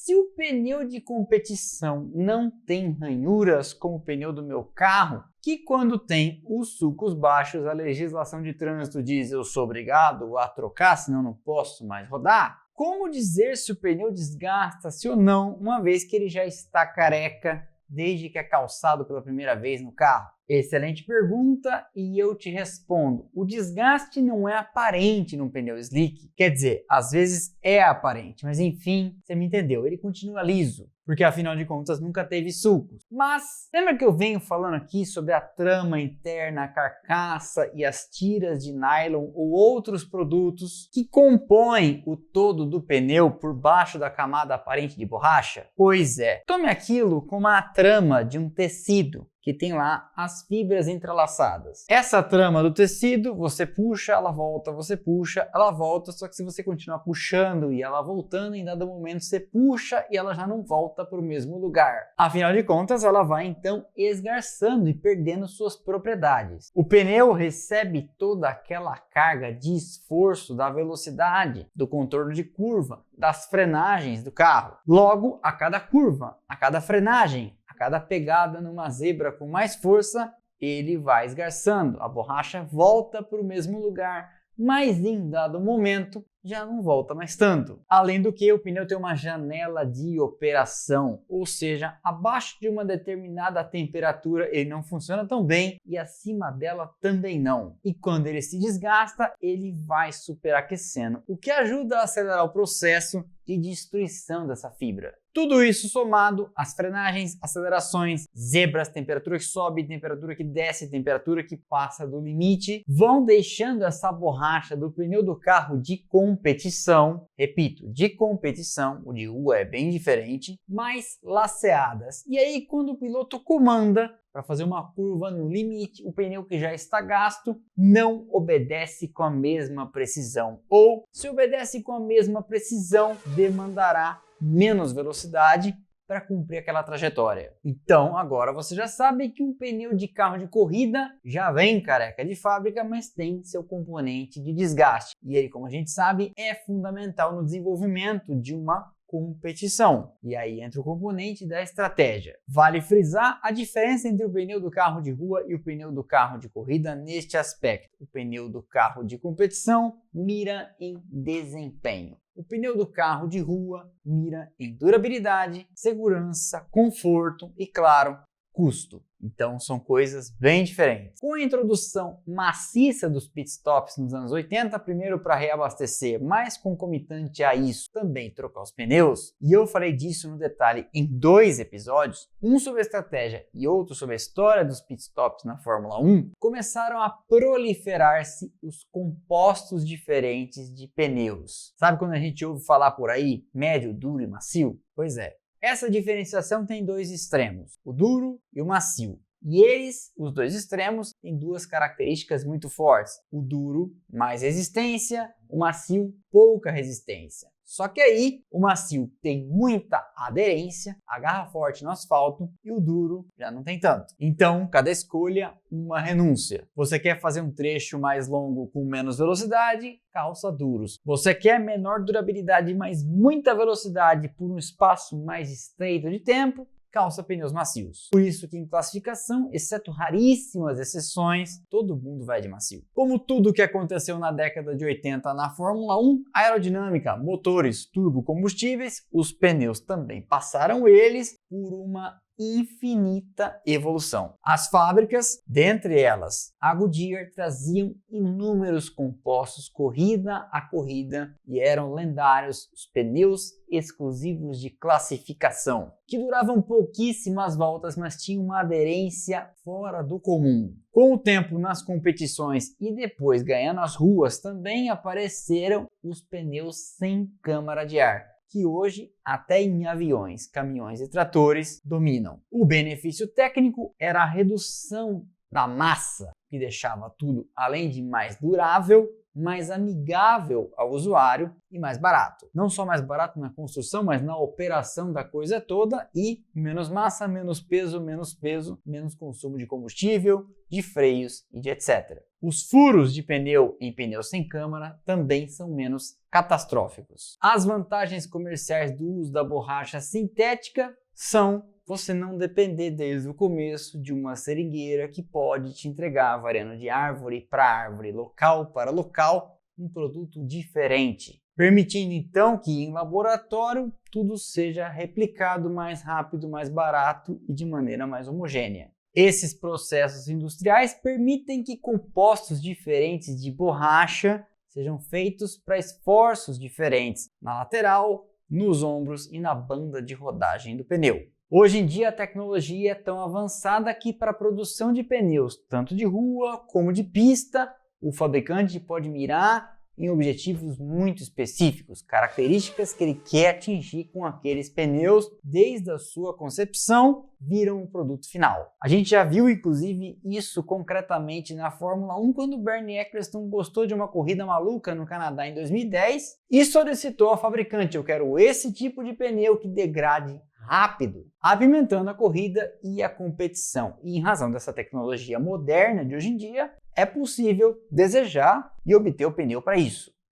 Se o pneu de competição não tem ranhuras como o pneu do meu carro, que quando tem os sulcos baixos, a legislação de trânsito diz eu sou obrigado a trocar, senão não posso mais rodar? Como dizer se o pneu desgasta-se ou não, uma vez que ele já está careca desde que é calçado pela primeira vez no carro? Excelente pergunta e eu te respondo. O desgaste não é aparente num pneu slick. Quer dizer, às vezes é aparente, mas enfim, você me entendeu. Ele continua liso, porque afinal de contas nunca teve sulcos. Mas lembra que eu venho falando aqui sobre a trama interna, a carcaça e as tiras de nylon ou outros produtos que compõem o todo do pneu por baixo da camada aparente de borracha? Pois é, tome aquilo como a trama de um tecido que tem lá as fibras entrelaçadas. Essa trama do tecido, você puxa, ela volta, você puxa, ela volta, só que se você continuar puxando e ela voltando, em dado momento você puxa e ela já não volta para o mesmo lugar. Afinal de contas, ela vai então esgarçando e perdendo suas propriedades. O pneu recebe toda aquela carga de esforço da velocidade, do contorno de curva, das frenagens do carro. Logo, a cada curva, a cada frenagem, a cada pegada numa zebra com mais força, ele vai esgarçando. A borracha volta para o mesmo lugar, mas em dado momento já não volta mais tanto. Além do que, o pneu tem uma janela de operação, ou seja, abaixo de uma determinada temperatura ele não funciona tão bem e acima dela também não. E quando ele se desgasta, ele vai superaquecendo, o que ajuda a acelerar o processo de destruição dessa fibra. Tudo isso somado às frenagens, acelerações, zebras, temperatura que sobe, temperatura que desce, temperatura que passa do limite, vão deixando essa borracha do pneu do carro de competição, repito, de competição, o de rua é bem diferente, mais laceadas. E aí quando o piloto comanda para fazer uma curva no limite, o pneu que já está gasto não obedece com a mesma precisão. Ou, se obedece com a mesma precisão, demandará menos velocidade para cumprir aquela trajetória. Então, agora você já sabe que um pneu de carro de corrida já vem careca de fábrica, mas tem seu componente de desgaste. E ele, como a gente sabe, é fundamental no desenvolvimento de uma competição. E aí entra o componente da estratégia. Vale frisar a diferença entre o pneu do carro de rua e o pneu do carro de corrida neste aspecto. O pneu do carro de competição mira em desempenho. O pneu do carro de rua mira em durabilidade, segurança, conforto e, claro, custo. Então são coisas bem diferentes. Com a introdução maciça dos pitstops nos anos 80, primeiro para reabastecer, mas concomitante a isso também trocar os pneus, e eu falei disso no detalhe em 2 episódios, um sobre a estratégia e outro sobre a história dos pitstops na Fórmula 1, começaram a proliferar-se os compostos diferentes de pneus. Sabe quando a gente ouve falar por aí, médio, duro e macio? Pois é. Essa diferenciação tem 2 extremos, o duro e o macio. E eles, os 2 extremos, têm 2 características muito fortes. O duro, mais resistência, o macio, pouca resistência. Só que aí, o macio tem muita aderência, agarra forte no asfalto, e o duro já não tem tanto. Então, cada escolha, uma renúncia. Você quer fazer um trecho mais longo com menos velocidade? Calça duros. Você quer menor durabilidade, mas muita velocidade por um espaço mais estreito de tempo? Calça pneus macios. Por isso que em classificação, exceto raríssimas exceções, todo mundo vai de macio. Como tudo que aconteceu na década de 80 na Fórmula 1, aerodinâmica, motores, turbo, combustíveis, os pneus também passaram eles por uma infinita evolução. As fábricas, dentre elas a Goodyear, traziam inúmeros compostos corrida a corrida e eram lendários os pneus exclusivos de classificação, que duravam pouquíssimas voltas, mas tinham uma aderência fora do comum. Com o tempo nas competições e depois ganhando as ruas, também apareceram os pneus sem câmara de ar, que hoje, até em aviões, caminhões e tratores, dominam. O benefício técnico era a redução da massa, que deixava tudo, além de mais durável, mais amigável ao usuário e mais barato. Não só mais barato na construção, mas na operação da coisa toda e menos massa, menos peso, menos consumo de combustível, de freios e de etc. Os furos de pneu em pneus sem câmara também são menos catastróficos. As vantagens comerciais do uso da borracha sintética são você não depender desde o começo de uma seringueira que pode te entregar, variando de árvore para árvore, local para local, um produto diferente, permitindo então que em laboratório tudo seja replicado mais rápido, mais barato e de maneira mais homogênea. Esses processos industriais permitem que compostos diferentes de borracha sejam feitos para esforços diferentes na lateral, nos ombros e na banda de rodagem do pneu. Hoje em dia a tecnologia é tão avançada que para a produção de pneus, tanto de rua como de pista, o fabricante pode mirar em objetivos muito específicos, características que ele quer atingir com aqueles pneus desde a sua concepção viram o produto final. A gente já viu inclusive isso concretamente na Fórmula 1 quando Bernie Ecclestone gostou de uma corrida maluca no Canadá em 2010 e solicitou ao fabricante: eu quero esse tipo de pneu que degrade rápido, apimentando a corrida e a competição. E em razão dessa tecnologia moderna de hoje em dia, é possível desejar e obter o pneu para isso.